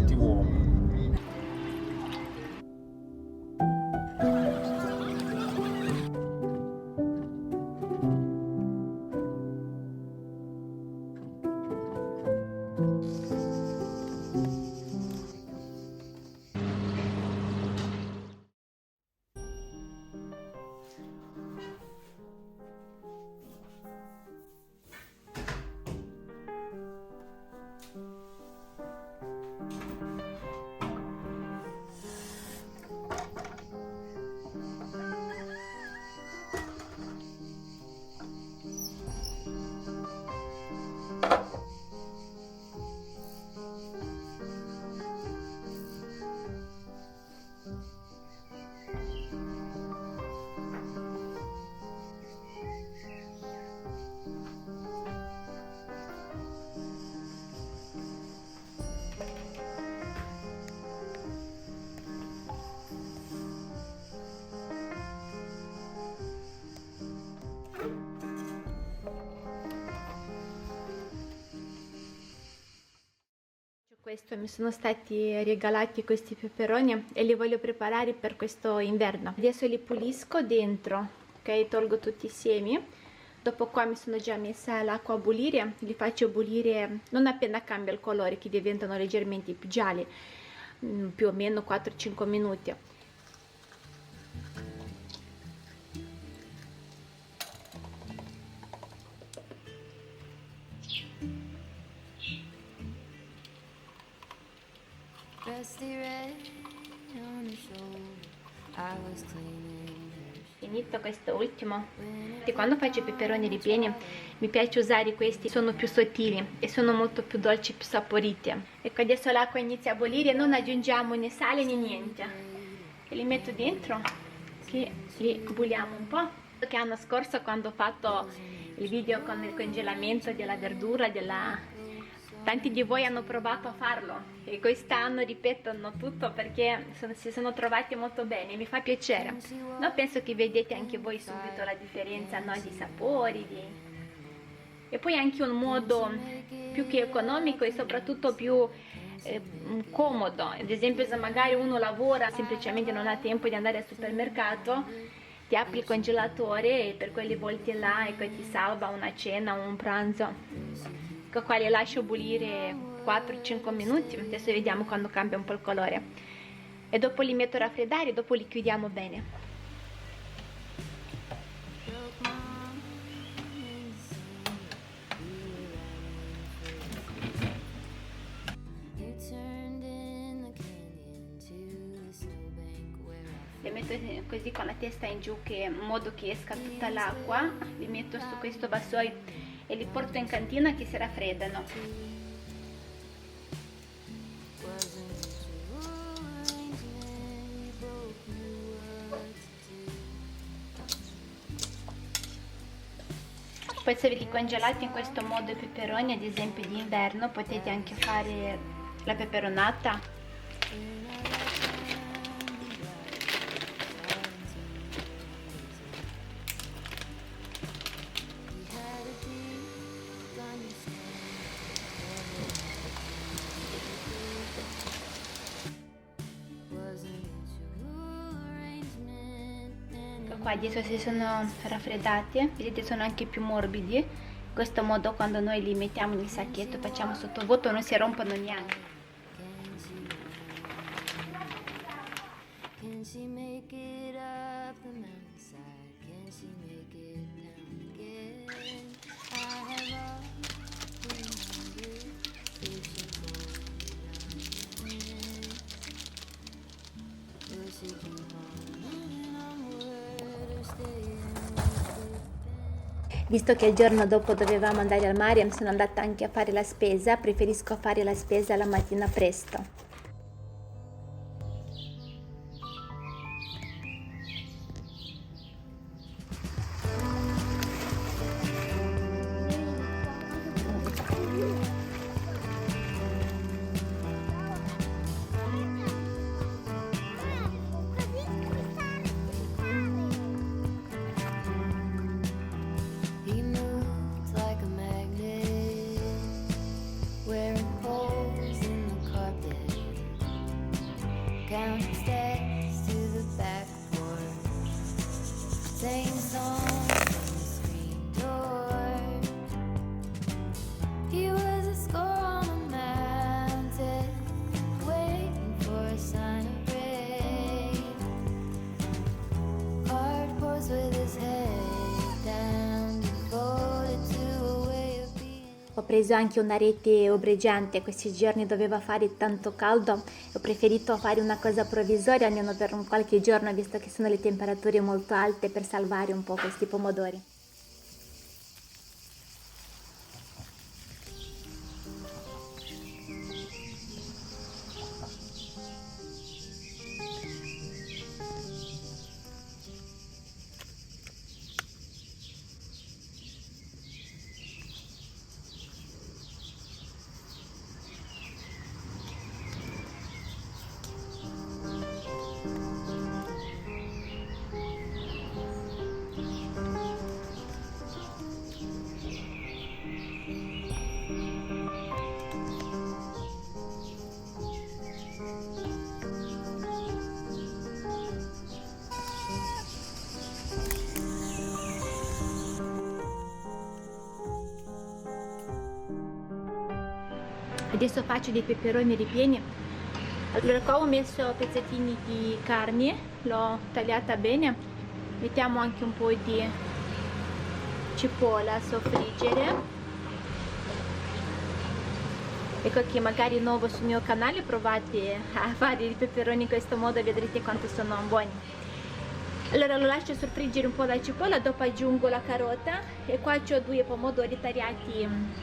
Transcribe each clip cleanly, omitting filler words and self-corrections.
senti uomo. Questo mi sono stati regalati questi peperoni e li voglio preparare per questo inverno. Adesso li pulisco dentro, ok? Tolgo tutti i semi. Dopo qua mi sono già messa l'acqua a bollire, li faccio bollire non appena cambia il colore, che diventano leggermente più gialli, più o meno 4-5 minuti. Finito questo ultimo. E quando faccio i peperoni ripieni mi piace usare questi, sono più sottili e sono molto più dolci, più saporiti. Ecco, adesso l'acqua inizia a bollire, non aggiungiamo né sale né niente. E li metto dentro, che li bulliamo un po'. Che l'anno scorso, quando ho fatto il video con il congelamento della verdura, tanti di voi hanno provato a farlo e quest'anno ripetono tutto perché si sono trovati molto bene, mi fa piacere. No, penso che vedete anche voi subito la differenza, no, di sapori, e poi anche un modo più che economico e soprattutto più comodo. Ad esempio, se magari uno lavora, semplicemente non ha tempo di andare al supermercato, ti apri il congelatore e per quelle volte là, ecco, ti salva una cena o un pranzo. Qua li lascio bollire 4-5 minuti, adesso vediamo quando cambia un po' il colore e dopo li metto a raffreddare e dopo li chiudiamo bene. Li metto così con la testa in giù, in modo che esca tutta l'acqua, li metto su questo vassoio e li porto in cantina che si raffreddano. Poi se ve li congelate in questo modo i peperoni, ad esempio di inverno, potete anche fare la peperonata. Qua adesso si sono raffreddati, vedete, sono anche più morbidi. In questo modo quando noi li mettiamo nel sacchetto, facciamo sottovuoto, non si rompono neanche. Visto che il giorno dopo dovevamo andare al mare, sono andata anche a fare la spesa, preferisco fare la spesa la mattina presto. preso anche una rete ombreggiante, questi giorni doveva fare tanto caldo, ho preferito fare una cosa provvisoria almeno per un qualche giorno, visto che sono le temperature molto alte, per salvare un po' questi pomodori. Adesso faccio dei peperoni ripieni. Allora qua ho messo pezzettini di carne, l'ho tagliata bene, mettiamo anche un po' di cipolla a soffriggere. Ecco, che magari nuovo sul mio canale, provate a fare i peperoni in questo modo e vedrete quanto sono buoni. Allora lo lascio soffriggere un po' la cipolla, dopo aggiungo la carota e qua ho 2 pomodori tagliati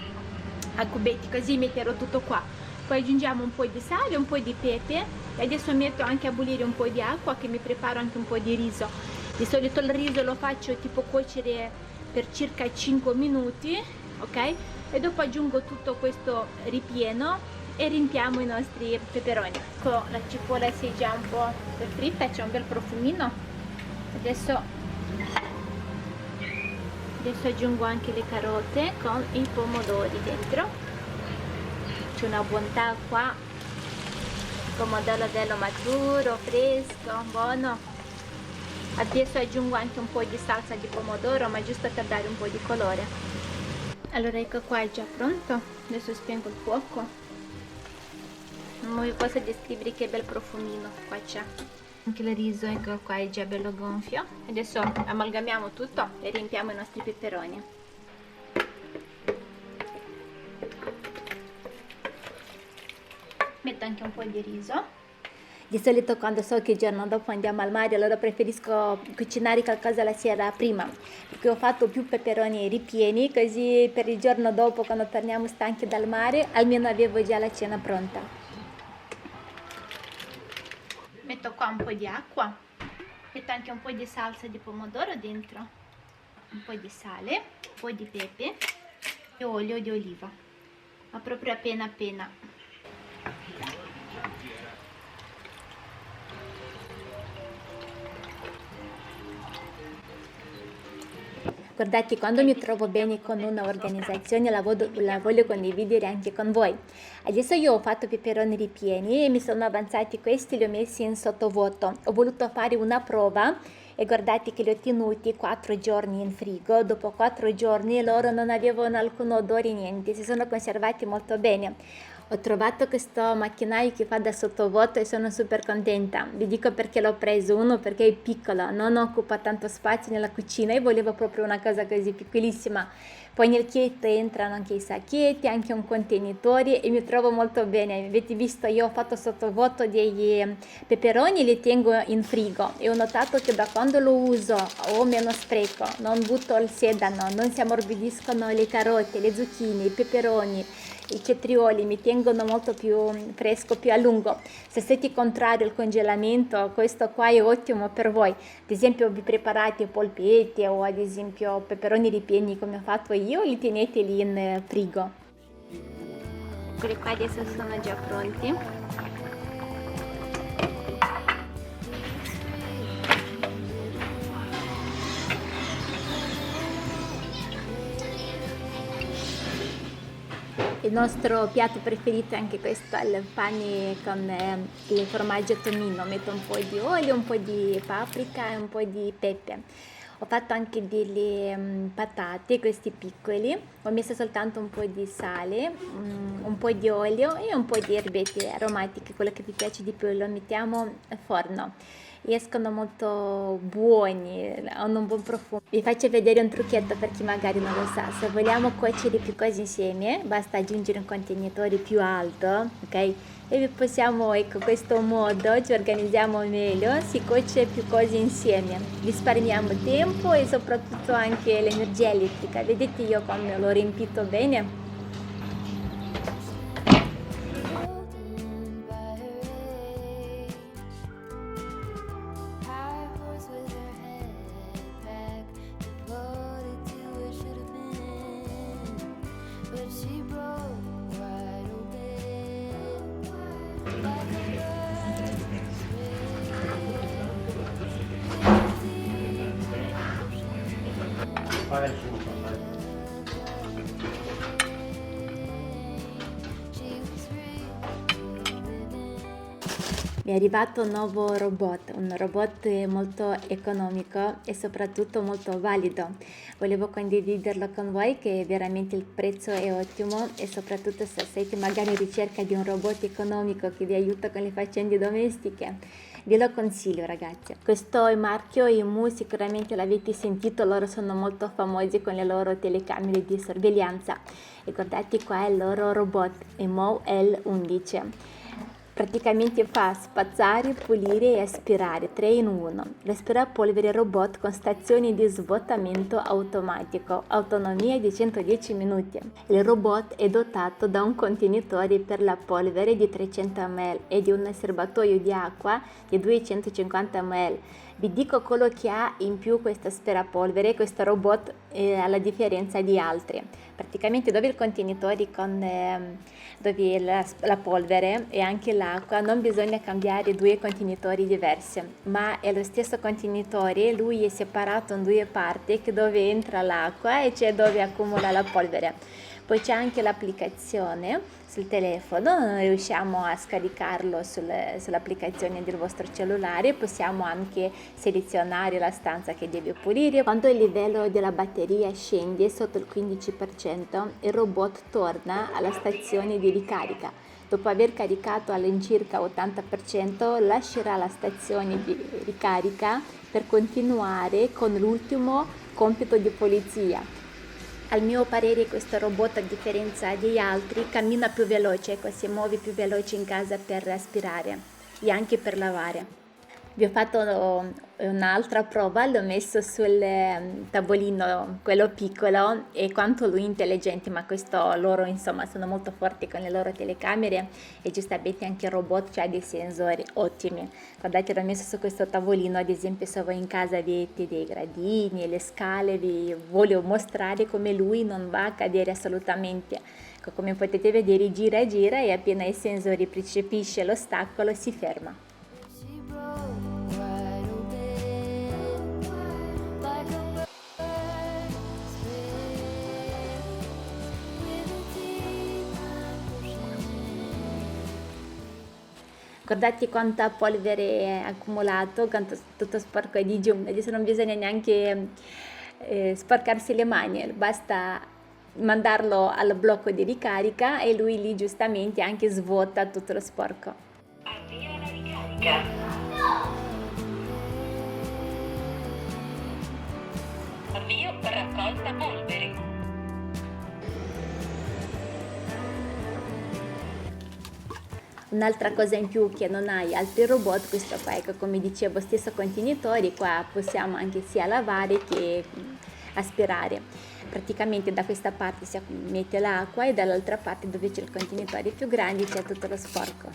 a cubetti, così metterò tutto qua. Poi aggiungiamo un po' di sale, un po' di pepe e adesso metto anche a bollire un po' di acqua, che mi preparo anche un po' di riso. Di solito il riso lo faccio tipo cuocere per circa 5 minuti, ok? E dopo aggiungo tutto questo ripieno e riempiamo i nostri peperoni. Ecco, la cipolla si è già un po' fritta, c'è un bel profumino. Adesso aggiungo anche le carote con i pomodori dentro. C'è una bontà qua, il pomodoro bello maturo, fresco, buono. Adesso aggiungo anche un po' di salsa di pomodoro, ma giusto per dare un po' di colore. Allora ecco qua, è già pronto. Adesso spengo il fuoco. Non vi posso descrivere che bel profumino qua c'è. Anche il riso, ecco qua, è già bello gonfio. Adesso amalgamiamo tutto e riempiamo i nostri peperoni. Metto anche un po' di riso. Di solito quando so che il giorno dopo andiamo al mare, allora preferisco cucinare qualcosa la sera prima, perché ho fatto più peperoni ripieni, così per il giorno dopo, quando torniamo stanchi dal mare, almeno avevo già la cena pronta. Metto qua un po' di acqua, metto anche un po' di salsa di pomodoro dentro, un po' di sale, un po' di pepe e olio di oliva, ma proprio appena appena. Guardate, quando mi trovo bene con una organizzazione la voglio condividere anche con voi. Adesso io ho fatto peperoni ripieni e mi sono avanzati questi, li ho messi in sottovuoto. Ho voluto fare una prova e guardate che li ho tenuti 4 giorni in frigo. Dopo 4 giorni loro non avevano alcun odore, niente, si sono conservati molto bene. Ho trovato questo macchinario che fa da sottovuoto e sono super contenta. Vi dico perché l'ho preso: uno, perché è piccolo, non occupa tanto spazio nella cucina e volevo proprio una cosa così piccolissima. Poi nel kit entrano anche i sacchetti, anche un contenitore e mi trovo molto bene. Avete visto, io ho fatto sottovuoto dei peperoni e li tengo in frigo e ho notato che da quando lo uso ho meno spreco, non butto il sedano, non si ammorbidiscono le carote, le zucchine, i peperoni, i cetrioli, mi tengono molto più fresco, più a lungo. Se siete contrari al congelamento, questo qua è ottimo per voi. Ad esempio vi preparate polpette o ad esempio peperoni ripieni come ho fatto io, li tenete lì in frigo. Quelli qua adesso sono già pronti. Il nostro piatto preferito è anche questo, il pane con il formaggio tomino. Metto un po' di olio, un po' di paprika e un po' di pepe. Ho fatto anche delle patate, questi piccoli, ho messo soltanto un po' di sale, un po' di olio e un po' di erbette aromatiche, quello che vi piace di più, lo mettiamo al forno. Escono molto buoni, hanno un buon profumo. Vi faccio vedere un trucchetto per chi magari non lo sa. Se vogliamo cuocere più cose insieme, basta aggiungere un contenitore più alto, ok? E possiamo, ecco, questo modo ci organizziamo meglio, si cuoce più cose insieme, risparmiamo tempo e soprattutto anche l'energia elettrica. Vedete io come l'ho riempito bene? Mi è arrivato un nuovo robot, un robot molto economico e soprattutto molto valido. Volevo condividerlo con voi che veramente il prezzo è ottimo e soprattutto se siete magari in ricerca di un robot economico che vi aiuta con le faccende domestiche, ve lo consiglio ragazzi. Questo è marchio IMU, sicuramente l'avete sentito, loro sono molto famosi con le loro telecamere di sorveglianza e guardate qua il loro robot IMU L11. Praticamente fa spazzare, pulire e aspirare 3 in 1. L'aspirapolvere robot con stazione di svuotamento automatico, autonomia di 110 minuti. Il robot è dotato da un contenitore per la polvere di 300 ml e di un serbatoio di acqua di 250 ml. Vi dico quello che ha in più questo aspirapolvere, questo robot alla differenza di altri. Praticamente dove il contenitore con dove la polvere e anche l'acqua non bisogna cambiare due contenitori diversi, ma è lo stesso contenitore, lui è separato in due parti dove entra l'acqua e c'è dove accumula la polvere. Poi c'è anche l'applicazione sul telefono, riusciamo a scaricarlo sull'applicazione del vostro cellulare, possiamo anche selezionare la stanza che deve pulire. Quando il livello della batteria scende sotto il 15%, il robot torna alla stazione di ricarica. Dopo aver caricato all'incirca 80%, lascerà la stazione di ricarica per continuare con l'ultimo compito di pulizia. Al mio parere questo robot, a differenza degli altri, cammina più veloce, si muove più veloce in casa per aspirare e anche per lavare. Vi ho fatto un'altra prova, l'ho messo sul tavolino, quello piccolo, e quanto lui è intelligente, ma questo loro insomma sono molto forti con le loro telecamere e giustamente anche il robot ha dei sensori ottimi. Guardate, l'ho messo su questo tavolino, ad esempio se voi in casa avete dei gradini, le scale, vi voglio mostrare come lui non va a cadere assolutamente. Come potete vedere gira e appena i sensori percepisce l'ostacolo si ferma. Guardate quanta polvere è accumulato, quanto tutto sporco è di giù. Adesso non bisogna neanche sporcarsi le mani, basta mandarlo al blocco di ricarica e lui lì giustamente anche svuota tutto lo sporco. Avvia la ricarica. Avvio raccolta polvere. Un'altra cosa in più che non hai altri robot, questo qua, ecco, come dicevo, stesso contenitore, qua possiamo anche sia lavare che aspirare. Praticamente da questa parte si mette l'acqua e dall'altra parte dove c'è il contenitore più grande c'è tutto lo sporco.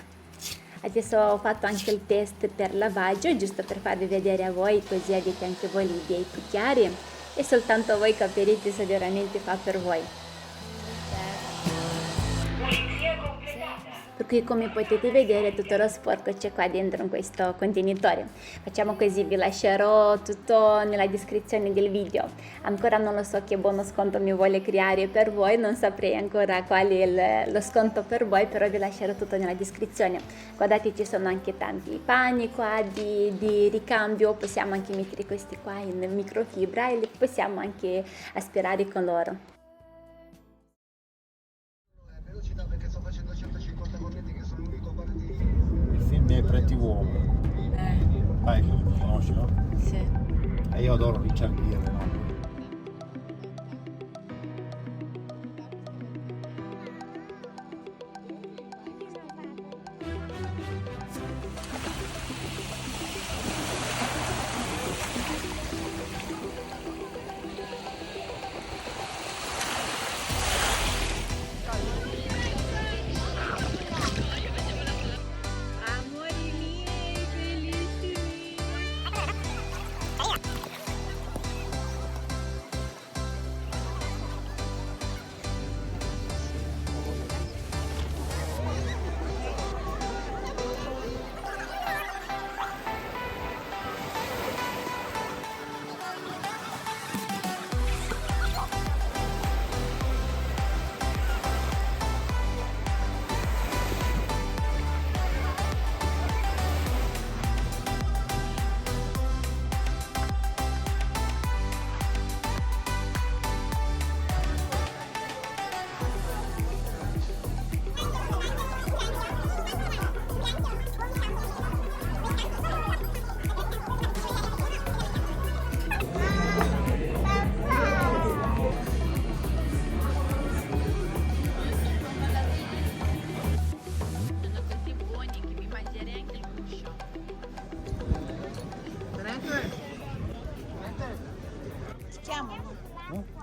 Adesso ho fatto anche il test per lavaggio, giusto per farvi vedere a voi, così avete anche voi le idee più chiare e soltanto voi capirete se veramente fa per voi. Pulizia completata. per cui come potete vedere tutto lo sporco c'è qua dentro in questo contenitore. Facciamo così, vi lascerò tutto nella descrizione del video. Ancora non lo so che buono sconto mi vuole creare per voi, non saprei ancora qual è lo sconto per voi, però vi lascerò tutto nella descrizione. Guardate, ci sono anche tanti panni qua di ricambio, possiamo anche mettere questi qua in microfibra e li possiamo anche aspirare con loro. Perché sto facendo 150 cornetti che sono l'unico partito. Il film è Pretty Woman. Vai, conosci, no? Sì. E io adoro Richard Gere, no?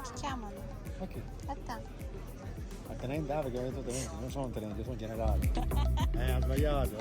Ti chiamano. Ok. Aspetta. Ma tenente, perché ho detto tenente, non sono tenente, sono generale. Ha sbagliato,